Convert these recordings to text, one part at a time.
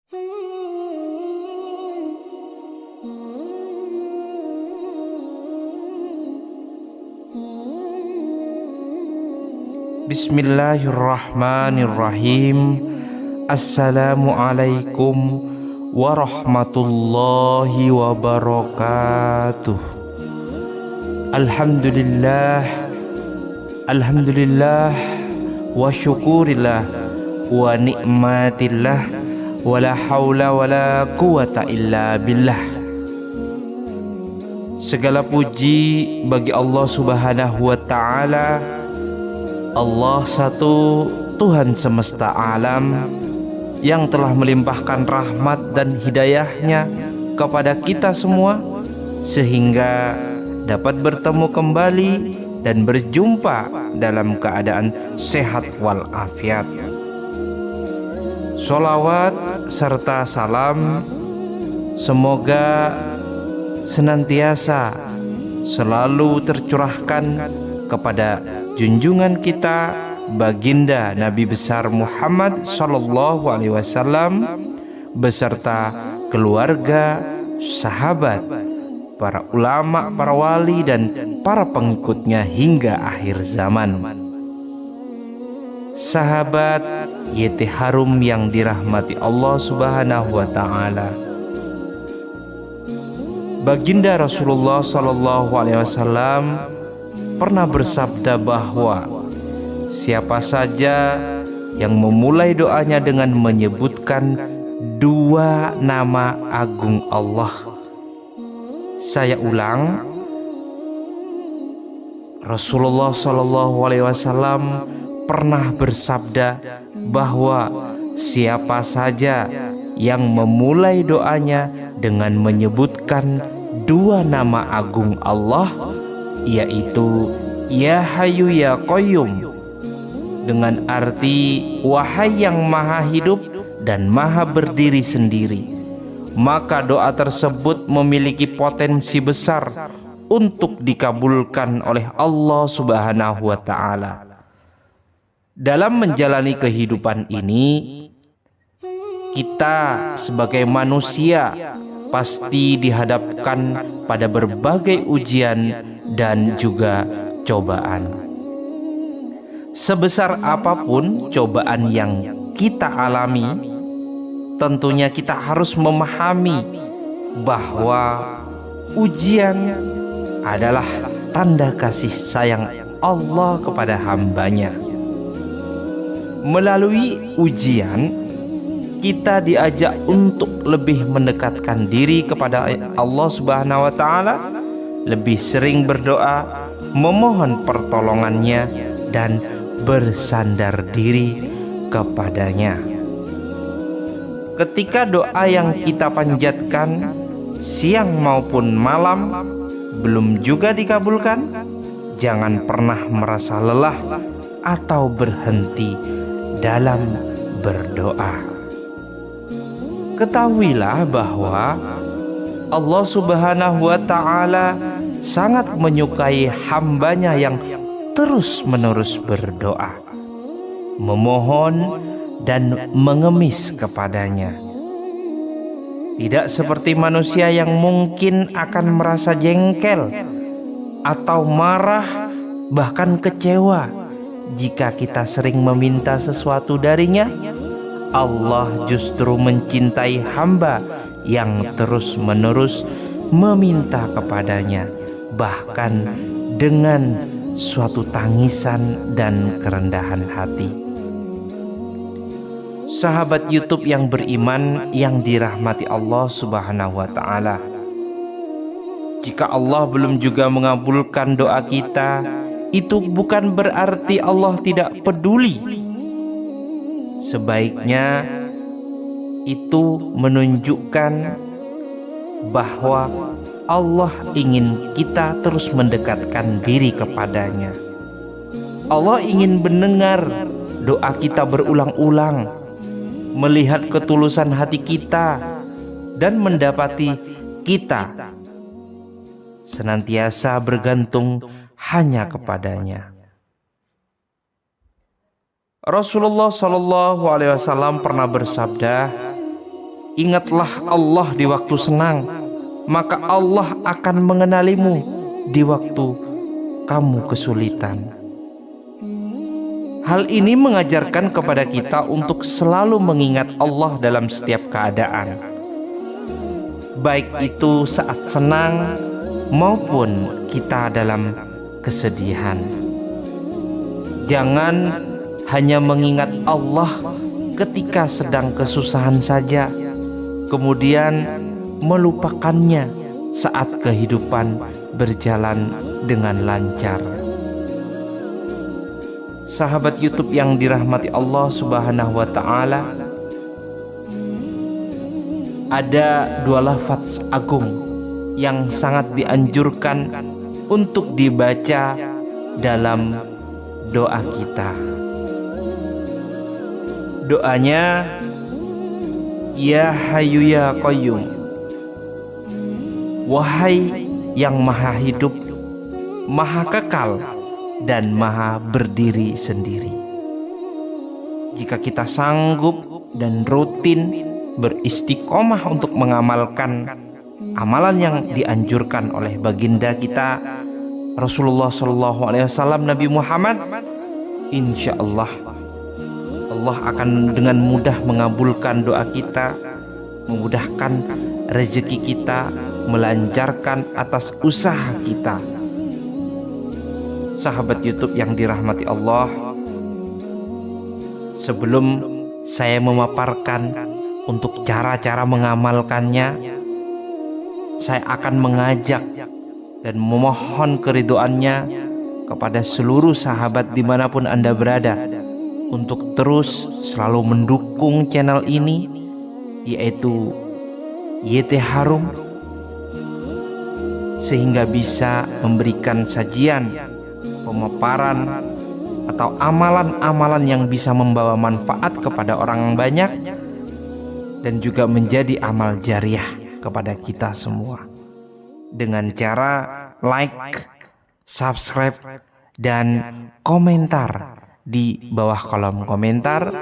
Bismillahirrahmanirrahim. Assalamualaikum warahmatullahi wabarakatuh. Alhamdulillah, alhamdulillah wa syukurillah wa nikmatillah wa la haula wa la quwata illa billah. Segala puji bagi Allah Subhanahu wa ta'ala. Allah satu, Tuhan semesta alam, yang telah melimpahkan rahmat dan hidayahnya kepada kita semua, sehingga dapat bertemu kembali dan berjumpa dalam keadaan sehat walafiat. Sholawat serta salam semoga senantiasa selalu tercurahkan kepada junjungan kita baginda Nabi besar Muhammad sallallahu alaihi wasallam beserta keluarga, sahabat, para ulama, para wali dan para pengikutnya hingga akhir zaman. Sahabat YT Harum yang dirahmati Allah Subhanahu wa taala. Baginda Rasulullah sallallahu alaihi wasallam pernah bersabda bahwa siapa saja yang memulai doanya dengan menyebutkan dua nama agung Allah. Saya ulang, Rasulullah SAW pernah bersabda bahwa siapa saja yang memulai doanya dengan menyebutkan dua nama agung Allah, yaitu Ya Hayyu Ya Qayyum, dengan arti wahai yang maha hidup dan maha berdiri sendiri, maka doa tersebut memiliki potensi besar untuk dikabulkan oleh Allah Subhanahu wa ta'ala. Dalam menjalani kehidupan ini, kita sebagai manusia pasti dihadapkan pada berbagai ujian dan juga cobaan. Sebesar apapun cobaan yang kita alami, tentunya kita harus memahami bahwa ujian adalah tanda kasih sayang Allah kepada hambanya. Melalui ujian, kita diajak untuk lebih mendekatkan diri kepada Allah Subhanahu wa ta'ala, lebih sering berdoa, memohon pertolongannya, dan bersandar diri kepadanya. Ketika doa yang kita panjatkan siang maupun malam belum juga dikabulkan, jangan pernah merasa lelah atau berhenti dalam berdoa. Ketahuilah bahwa Allah Subhanahu wa ta'ala sangat menyukai hambanya yang terus-menerus berdoa, memohon dan mengemis kepadanya. Tidak seperti manusia yang mungkin akan merasa jengkel atau marah, bahkan kecewa jika kita sering meminta sesuatu darinya. Allah justru mencintai hamba yang terus-menerus meminta kepadanya, bahkan dengan suatu tangisan dan kerendahan hati. Sahabat YouTube yang beriman yang dirahmati Allah Subhanahu wa ta'ala, jika Allah belum juga mengabulkan doa kita, itu bukan berarti Allah tidak peduli. Sebaiknya itu menunjukkan bahwa Allah ingin kita terus mendekatkan diri kepadanya. Allah ingin mendengar doa kita berulang-ulang, melihat ketulusan hati kita, dan mendapati kita senantiasa bergantung hanya kepadanya. Rasulullah SAW pernah bersabda, Ingatlah Allah di waktu senang, maka Allah akan mengenalimu di waktu kamu kesulitan. Hal ini mengajarkan kepada kita untuk selalu mengingat Allah dalam setiap keadaan, baik itu saat senang maupun kita dalam kesedihan. Jangan hanya mengingat Allah ketika sedang kesusahan saja, kemudian melupakannya saat kehidupan berjalan dengan lancar. Sahabat YouTube yang dirahmati Allah Subhanahu wa Ta'ala, ada dua lafaz agung yang sangat dianjurkan untuk dibaca dalam doa kita. Doanya, Ya Hayyu Ya Qayyum, wahai yang maha hidup, maha kekal, dan maha berdiri sendiri. Jika kita sanggup dan rutin beristiqomah untuk mengamalkan amalan yang dianjurkan oleh baginda kita Rasulullah SAW, Nabi Muhammad, insya Allah Allah akan dengan mudah mengabulkan doa kita, memudahkan rezeki kita, melancarkan atas usaha kita. Sahabat YouTube yang dirahmati Allah, sebelum saya memaparkan untuk cara-cara mengamalkannya, saya akan mengajak dan memohon keridhoannya kepada seluruh sahabat dimanapun Anda berada untuk terus selalu mendukung channel ini, yaitu YT Harum, sehingga bisa memberikan sajian, pemaparan, atau amalan-amalan yang bisa membawa manfaat kepada orang banyak dan juga menjadi amal jariah kepada kita semua dengan cara like, subscribe, dan komentar di bawah kolom komentar.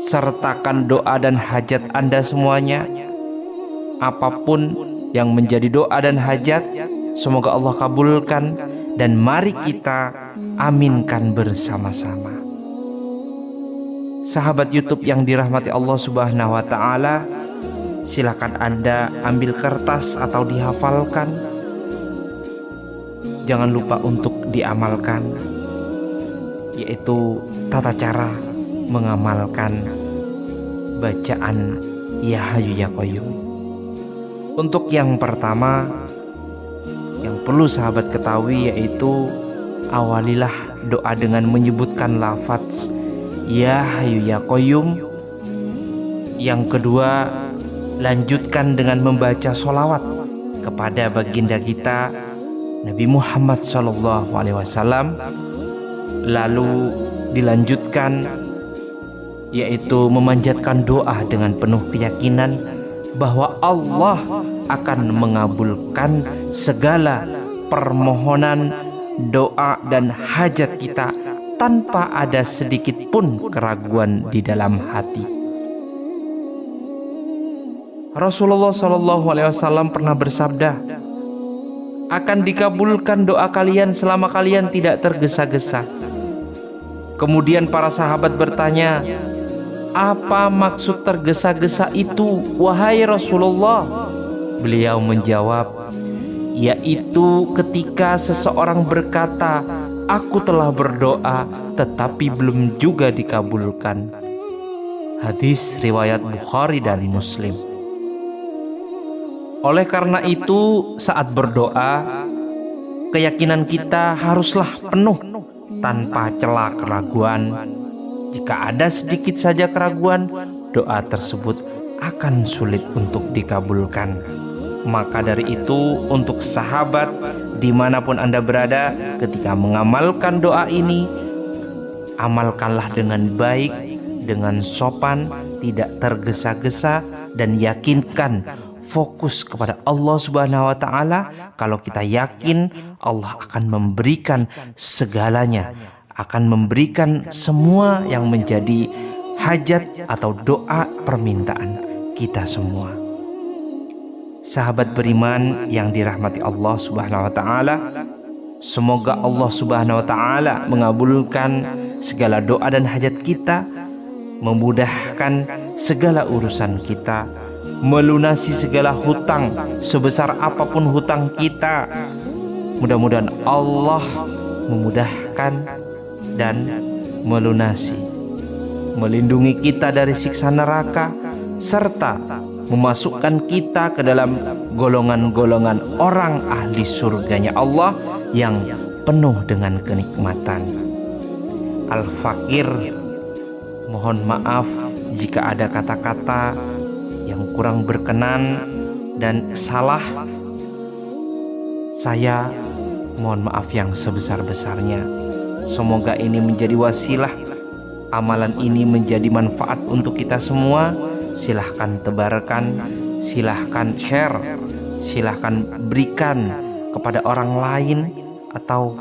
Sertakan doa dan hajat Anda semuanya. Apapun yang menjadi doa dan hajat, semoga Allah kabulkan, dan mari kita aminkan bersama-sama. Sahabat YouTube yang dirahmati Allah Subhanahu wa Ta'ala, silakan Anda ambil kertas atau dihafalkan. Jangan lupa untuk diamalkan, yaitu tata cara mengamalkan bacaan Ya Hayyu Ya Qayyum. Untuk yang pertama yang perlu sahabat ketahui, yaitu awalilah doa dengan menyebutkan lafaz Ya Hayyu Ya Qayyum. Yang kedua, lanjutkan dengan membaca sholawat kepada baginda kita Nabi Muhammad SAW. Lalu dilanjutkan yaitu memanjatkan doa dengan penuh keyakinan bahwa Allah akan mengabulkan segala permohonan, doa, dan hajat kita tanpa ada sedikit pun keraguan di dalam hati. Rasulullah SAW pernah bersabda, akan dikabulkan doa kalian selama kalian tidak tergesa-gesa. Kemudian para sahabat bertanya, apa maksud tergesa-gesa itu, wahai Rasulullah? Beliau menjawab, yaitu ketika seseorang berkata, aku telah berdoa tetapi belum juga dikabulkan. Hadis riwayat Bukhari dan Muslim. Oleh karena itu, saat berdoa, keyakinan kita haruslah penuh tanpa celah keraguan. Jika ada sedikit saja keraguan, doa tersebut akan sulit untuk dikabulkan. Maka dari itu, untuk sahabat dimanapun Anda berada, ketika mengamalkan doa ini, amalkanlah dengan baik, dengan sopan, tidak tergesa-gesa, dan yakinkan fokus kepada Allah Subhanahu wa Ta'ala. Kalau kita yakin, Allah akan memberikan segalanya, akan memberikan semua yang menjadi hajat atau doa permintaan kita semua. Sahabat beriman yang dirahmati Allah Subhanahu wa taala, semoga Allah Subhanahu wa taala mengabulkan segala doa dan hajat kita, memudahkan segala urusan kita, melunasi segala hutang sebesar apapun hutang kita. Mudah-mudahan Allah memudahkan dan melunasi, melindungi kita dari siksa neraka, serta memasukkan kita ke dalam golongan-golongan orang ahli surganya Allah yang penuh dengan kenikmatan. Al-Fakir, mohon maaf jika ada kata-kata yang kurang berkenan dan salah. Saya mohon maaf yang sebesar-besarnya. Semoga ini menjadi wasilah, amalan ini menjadi manfaat untuk kita semua. Silahkan tebarkan, silahkan share, silahkan berikan kepada orang lain, atau